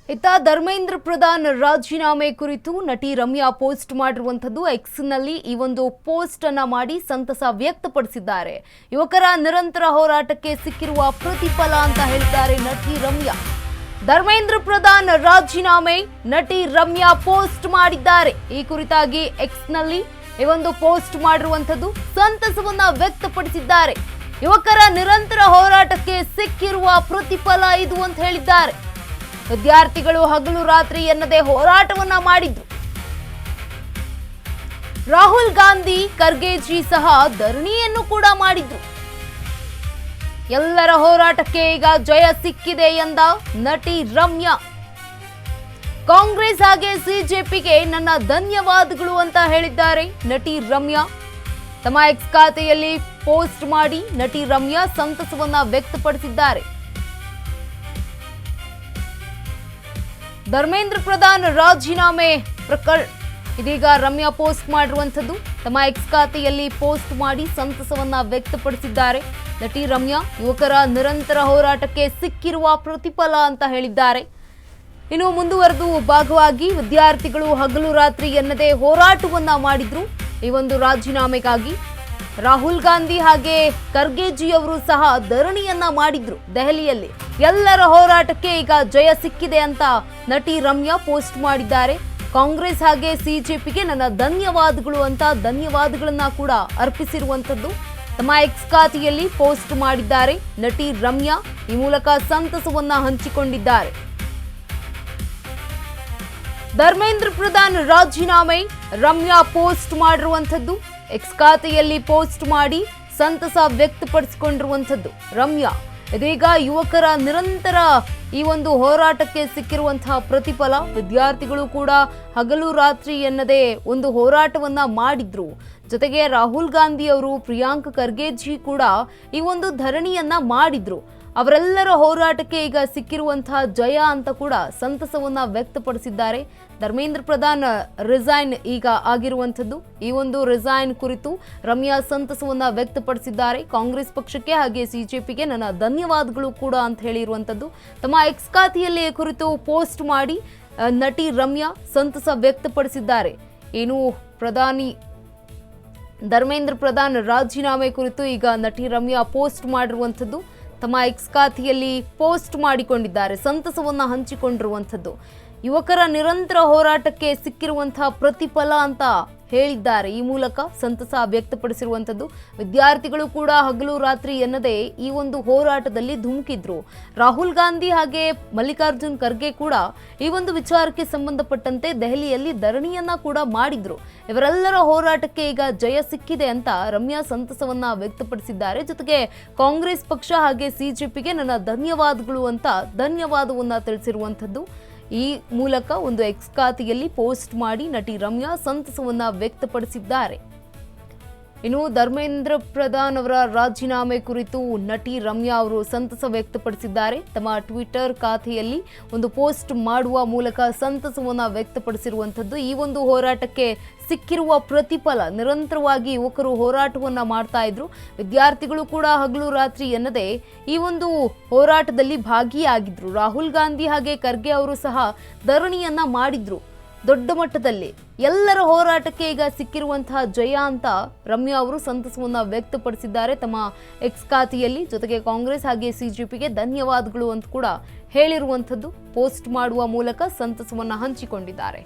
ಇತ್ತ ಧರ್ಮೇಂದ್ರ ಪ್ರಧಾನ್ ರಾಜೀನಾಮೆ ಕುರಿತು ನಟಿ ರಮ್ಯಾ ಪೋಸ್ಟ್ ಮಾಡಿರುವಂತದ್ದು ಎಕ್ಸ್ ನಲ್ಲಿ ಈ ಒಂದು ಪೋಸ್ಟ್ ಅನ್ನ ಮಾಡಿ ಸಂತಸ ವ್ಯಕ್ತಪಡಿಸಿದ್ದಾರೆ. ಯುವಕರ ನಿರಂತರ ಹೋರಾಟಕ್ಕೆ ಸಿಕ್ಕಿರುವ ಪ್ರತಿಫಲ ಅಂತ ಹೇಳಿದ್ದಾರೆ ನಟಿ ರಮ್ಯಾ. ಧರ್ಮೇಂದ್ರ ಪ್ರಧಾನ್ ರಾಜೀನಾಮೆ ನಟಿ ರಮ್ಯಾ ಪೋಸ್ಟ್ ಮಾಡಿದ್ದಾರೆ. ಈ ಕುರಿತಾಗಿ ಎಕ್ಸ್ ನಲ್ಲಿ ಈ ಒಂದು ಪೋಸ್ಟ್ ಮಾಡಿರುವಂತದ್ದು ಸಂತಸವನ್ನ ವ್ಯಕ್ತಪಡಿಸಿದ್ದಾರೆ. ಯುವಕರ ನಿರಂತರ ಹೋರಾಟಕ್ಕೆ ಸಿಕ್ಕಿರುವ ಪ್ರತಿಫಲ ಇದು ಅಂತ ಹೇಳಿದ್ದಾರೆ. ವಿದ್ಯಾರ್ಥಿಗಳು ಹಗಲು ರಾತ್ರಿ ಎನ್ನದೇ ಹೋರಾಟವನ್ನ ಮಾಡಿದ್ರು. ರಾಹುಲ್ ಗಾಂಧಿ ಖರ್ಗೆಜಿ ಸಹ ಧರಣಿಯನ್ನು ಕೂಡ ಮಾಡಿದ್ರು. ಎಲ್ಲರ ಹೋರಾಟಕ್ಕೆ ಈಗ ಜಯ ಸಿಕ್ಕಿದೆ ಎಂದ ನಟಿ ರಮ್ಯಾ. ಕಾಂಗ್ರೆಸ್ ಹಾಗೆ ಸಿಜೆಪಿಗೆ ನನ್ನ ಧನ್ಯವಾದಗಳು ಅಂತ ಹೇಳಿದ್ದಾರೆ ನಟಿ ರಮ್ಯಾ. ತಮ್ಮ ಎಕ್ಸ್ ಖಾತೆಯಲ್ಲಿ ಪೋಸ್ಟ್ ಮಾಡಿ ನಟಿ ರಮ್ಯಾ ಸಂತಸವನ್ನ ವ್ಯಕ್ತಪಡಿಸಿದ್ದಾರೆ. ಧರ್ಮೇಂದ್ರ ಪ್ರಧಾನ್ ರಾಜೀನಾಮೆ ಪ್ರಕರಣ ಇದೀಗ ರಮ್ಯಾ ಪೋಸ್ಟ್ ಮಾಡಿರುವಂತದ್ದು. ತಮ್ಮ ಎಕ್ಸ್ ಖಾತೆಯಲ್ಲಿ ಪೋಸ್ಟ್ ಮಾಡಿ ಸಂತಸವನ್ನ ವ್ಯಕ್ತಪಡಿಸಿದ್ದಾರೆ ನಟಿ ರಮ್ಯಾ. ಯುವಕರ ನಿರಂತರ ಹೋರಾಟಕ್ಕೆ ಸಿಕ್ಕಿರುವ ಪ್ರತಿಫಲ ಅಂತ ಹೇಳಿದ್ದಾರೆ. ಇನ್ನು ಮುಂದುವರೆದು ಭಾಗವಾಗಿ ವಿದ್ಯಾರ್ಥಿಗಳು ಹಗಲು ರಾತ್ರಿ ಎನ್ನದೇ ಹೋರಾಟವನ್ನ ಮಾಡಿದ್ರು ಈ ಒಂದು ರಾಜೀನಾಮೆಗಾಗಿ. ರಾಹುಲ್ ಗಾಂಧಿ ಹಾಗೆ ಖರ್ಗೆಜಿ ಅವರು ಸಹ ಧರಣಿಯನ್ನ ಮಾಡಿದ್ರು ದೆಹಲಿಯಲ್ಲಿ. ಎಲ್ಲರ ಹೋರಾಟಕ್ಕೆ ಈಗ ಜಯ ಸಿಕ್ಕಿದೆ ಅಂತ ನಟಿ ರಮ್ಯಾ ಪೋಸ್ಟ್ ಮಾಡಿದ್ದಾರೆ. ಕಾಂಗ್ರೆಸ್ ಹಾಗೆ ಸಿಜೆಪಿಗೆ ನನ್ನ ಧನ್ಯವಾದಗಳು ಅಂತ ಧನ್ಯವಾದಗಳನ್ನ ಕೂಡ ಅರ್ಪಿಸಿರುವಂತದ್ದು ತಮ್ಮ ಎಕ್ಸ್ ಖಾತೆಯಲ್ಲಿ ಪೋಸ್ಟ್ ಮಾಡಿದ್ದಾರೆ ನಟಿ ರಮ್ಯಾ. ಈ ಮೂಲಕ ಸಂತಸವನ್ನ ಹಂಚಿಕೊಂಡಿದ್ದಾರೆ. ಧರ್ಮೇಂದ್ರ ಪ್ರಧಾನ್ ರಾಜೀನಾಮೆ ರಮ್ಯಾ ಪೋಸ್ಟ್ ಮಾಡಿರುವಂತದ್ದು. ಎಕ್ಸ್ ಖಾತೆಯಲ್ಲಿ ಪೋಸ್ಟ್ ಮಾಡಿ ಸಂತಸ ವ್ಯಕ್ತಪಡಿಸಿಕೊಂಡಿರುವಂತದ್ದು ರಮ್ಯಾ. ಇದೀಗ ಯುವಕರ ನಿರಂತರ ಈ ಒಂದು ಹೋರಾಟಕ್ಕೆ ಸಿಕ್ಕಿರುವಂತಹ ಪ್ರತಿಫಲ. ವಿದ್ಯಾರ್ಥಿಗಳು ಕೂಡ ಹಗಲು ರಾತ್ರಿ ಎನ್ನದೇ ಒಂದು ಹೋರಾಟವನ್ನ ಮಾಡಿದ್ರು. ಜೊತೆಗೆ ರಾಹುಲ್ ಗಾಂಧಿ ಅವರು, ಪ್ರಿಯಾಂಕ್ ಖರ್ಗೆಜಿ ಕೂಡ ಈ ಒಂದು ಧರಣಿಯನ್ನ ಮಾಡಿದ್ರು. ಅವರೆಲ್ಲರ ಹೋರಾಟಕ್ಕೆ ಈಗ ಸಿಕ್ಕಿರುವಂತಹ ಜಯ ಅಂತ ಕೂಡ ಸಂತಸವನ್ನ ವ್ಯಕ್ತಪಡಿಸಿದ್ದಾರೆ. ಧರ್ಮೇಂದ್ರ ಪ್ರಧಾನ್ ರಿಸೈನ್ ಈಗ ಆಗಿರುವಂಥದ್ದು. ಈ ಒಂದು ರಿಸೈನ್ ಕುರಿತು ರಮ್ಯಾ ಸಂತಸವನ್ನ ವ್ಯಕ್ತಪಡಿಸಿದ್ದಾರೆ. ಕಾಂಗ್ರೆಸ್ ಪಕ್ಷಕ್ಕೆ ಹಾಗೆ ಸಿಜೆಪಿಗೆ ನನ್ನ ಧನ್ಯವಾದಗಳು ಕೂಡ ಅಂತ ಹೇಳಿರುವಂಥದ್ದು ತಮ್ಮ ಎಕ್ಸ್ ಖಾತೆಯಲ್ಲಿ ಕುರಿತು ಪೋಸ್ಟ್ ಮಾಡಿ ನಟಿ ರಮ್ಯಾ ಸಂತಸ ವ್ಯಕ್ತಪಡಿಸಿದ್ದಾರೆ. ಏನು ಪ್ರಧಾನಿ ಧರ್ಮೇಂದ್ರ ಪ್ರಧಾನ್ ರಾಜೀನಾಮೆ ಕುರಿತು ಈಗ ನಟಿ ರಮ್ಯಾ ಪೋಸ್ಟ್ ಮಾಡಿರುವಂಥದ್ದು ತಮ್ಮ ಎಕ್ಸ್ ಖಾತೆಯಲ್ಲಿ ಪೋಸ್ಟ್ ಮಾಡಿಕೊಂಡಿದ್ದಾರೆ. ಸಂತಸವನ್ನ ಹಂಚಿಕೊಂಡಿರುವಂಥದ್ದು ಯುವಕರ ನಿರಂತರ ಹೋರಾಟಕ್ಕೆ ಸಿಕ್ಕಿರುವಂತಹ ಪ್ರತಿಫಲ ಅಂತ ಹೇಳಿದ್ದಾರೆ. ಈ ಮೂಲಕ ಸಂತಸ ವ್ಯಕ್ತಪಡಿಸಿರುವಂಥದ್ದು. ವಿದ್ಯಾರ್ಥಿಗಳು ಕೂಡ ಹಗಲು ರಾತ್ರಿ ಎನ್ನದೇ ಈ ಒಂದು ಹೋರಾಟದಲ್ಲಿ ಧುಮುಕಿದ್ರು. ರಾಹುಲ್ ಗಾಂಧಿ ಹಾಗೆ ಮಲ್ಲಿಕಾರ್ಜುನ್ ಖರ್ಗೆ ಕೂಡ ಈ ಒಂದು ವಿಚಾರಕ್ಕೆ ಸಂಬಂಧಪಟ್ಟಂತೆ ದೆಹಲಿಯಲ್ಲಿ ಧರಣಿಯನ್ನ ಕೂಡ ಮಾಡಿದ್ರು. ಇವರೆಲ್ಲರ ಹೋರಾಟಕ್ಕೆ ಈಗ ಜಯ ಸಿಕ್ಕಿದೆ ಅಂತ ರಮ್ಯಾ ಸಂತಸವನ್ನ ವ್ಯಕ್ತಪಡಿಸಿದ್ದಾರೆ. ಜೊತೆಗೆ ಕಾಂಗ್ರೆಸ್ ಪಕ್ಷ ಹಾಗೆ ಸಿಜೆಪಿಗೆ ನನ್ನ ಧನ್ಯವಾದಗಳು ಅಂತ ಧನ್ಯವಾದವನ್ನ ತಿಳಿಸಿರುವಂಥದ್ದು. ಈ ಮೂಲಕ ಒಂದು ಎಕ್ಸ್ ಖಾತೆಯಲ್ಲಿ ಪೋಸ್ಟ್ ಮಾಡಿ ನಟಿ ರಮ್ಯಾ ಸಂತಸವನ್ನ ವ್ಯಕ್ತಪಡಿಸಿದ್ದಾರೆ. ಇನ್ನು ಧರ್ಮೇಂದ್ರ ಪ್ರಧಾನ್ ಅವರ ರಾಜೀನಾಮೆ ಕುರಿತು ನಟಿ ರಮ್ಯಾ ಅವರು ಸಂತಸ ವ್ಯಕ್ತಪಡಿಸಿದ್ದಾರೆ. ತಮ್ಮ ಟ್ವಿಟರ್ ಖಾತೆಯಲ್ಲಿ ಒಂದು ಪೋಸ್ಟ್ ಮಾಡುವ ಮೂಲಕ ಸಂತಸವನ್ನ ವ್ಯಕ್ತಪಡಿಸಿರುವಂಥದ್ದು. ಈ ಒಂದು ಹೋರಾಟಕ್ಕೆ ಸಿಕ್ಕಿರುವ ಪ್ರತಿಫಲ. ನಿರಂತರವಾಗಿ ಯುವಕರು ಹೋರಾಟವನ್ನ ಮಾಡ್ತಾ ಇದ್ರು. ವಿದ್ಯಾರ್ಥಿಗಳು ಕೂಡ ಹಗಲು ರಾತ್ರಿ ಎನ್ನದೇ ಈ ಒಂದು ಹೋರಾಟದಲ್ಲಿ ಭಾಗಿಯಾಗಿದ್ರು. ರಾಹುಲ್ ಗಾಂಧಿ ಹಾಗೆ ಖರ್ಗೆ ಅವರು ಸಹ ಧರಣಿಯನ್ನ ಮಾಡಿದ್ರು ದೊಡ್ಡ ಮಟ್ಟದಲ್ಲಿ. ಎಲ್ಲರ ಹೋರಾಟಕ್ಕೆ ಈಗ ಸಿಕ್ಕಿರುವಂತಹ ಜಯ ಅಂತ ರಮ್ಯಾ ಅವರು ಸಂತಸವನ್ನ ವ್ಯಕ್ತಪಡಿಸಿದ್ದಾರೆ ತಮ್ಮ ಎಕ್ಸ್ ಖಾತೆಯಲ್ಲಿ. ಜೊತೆಗೆ ಕಾಂಗ್ರೆಸ್ ಹಾಗೆ ಸಿಜೆಪಿಗೆ ಧನ್ಯವಾದಗಳು ಅಂತ ಕೂಡ ಹೇಳಿರುವಂಥದ್ದು ಪೋಸ್ಟ್ ಮಾಡುವ ಮೂಲಕ ಸಂತಸವನ್ನ ಹಂಚಿಕೊಂಡಿದ್ದಾರೆ.